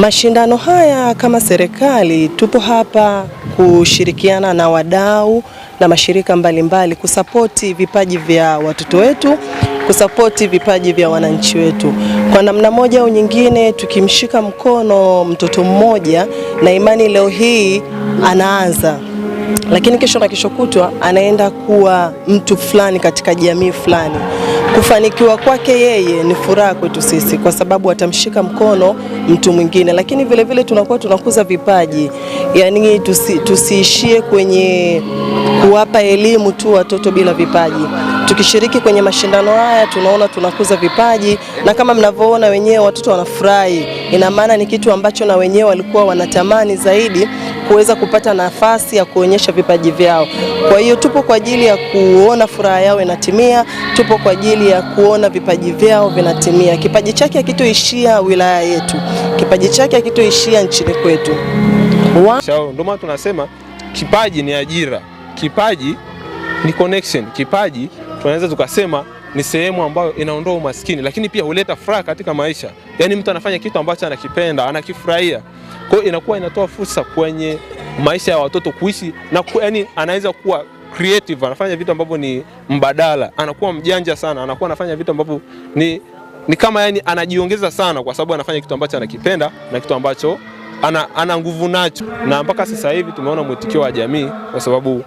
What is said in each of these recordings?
Mashindano haya kama serikali tupo hapa kushirikiana na wadau na mashirika mbalimbali kusapoti vipaji vya watoto wetu, kusapoti vipaji vya wananchi wetu. Kwa namna moja au nyingine tukimshika mkono mtoto mmoja na imani leo hii anaanza, lakini kesho na kesho kutwa anaenda kuwa mtu fulani katika jamii fulani. Kufanikiwa kwake yeye ni furaha kwetu sisi kwa sababu atamshika mkono mtu mwingine, lakini vile vile tunakuwa tunakuza vipaji. Yani tusiishie kwenye kuwapa elimu tu watoto bila vipaji. Tukishiriki kwenye mashindano haya tunaona tunakuza vipaji, na kama mnavyoona wenyewe watoto wanafurahi. Ina maana ni kitu ambacho na wenyewe walikuwa wanatamani zaidi kuweza kupata nafasi ya kuonyesha vipaji vyao. Kwa hiyo tupo kwa ajili ya kuona furaha yao inatimia, tupo kwa ajili ya kuona vipaji vyao vinatimia. Kipaji chake hakitoishia wilaya yetu, kipaji chake hakitoishia nchini kwetu. Ndio maana tunasema kipaji ni ajira, kipaji ni connection, kipaji tunaweza tukasema ni sehemu ambayo inaondoa umaskini, lakini pia huleta furaha katika maisha. Yani mtu anafanya kitu ambacho anakipenda, anakifurahia. Kwa hiyo inakuwa inatoa fursa kwenye maisha ya watoto kuishi na yani anaweza kuwa creative, anafanya vitu ambavyo ni mbadala, anakuwa mjanja sana, anakuwa anafanya vitu ambavyo ni kama yani anajiongeza sana kwa sababu anafanya kitu ambacho anakipenda na kitu ambacho ana nguvu nacho. Na mpaka sasa hivi tumeona mwitikio wa jamii kwa sababu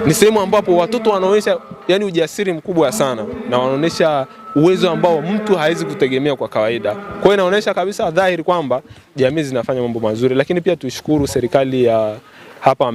ni sehemu ambapo watoto wanaonyesha yani ujasiri mkubwa sana na wanaonyesha uwezo ambao mtu hawezi kutegemea kwa kawaida. Kwa hiyo inaonyesha kabisa dhahiri kwamba jamii zinafanya mambo mazuri, lakini pia tuishukuru serikali ya hapa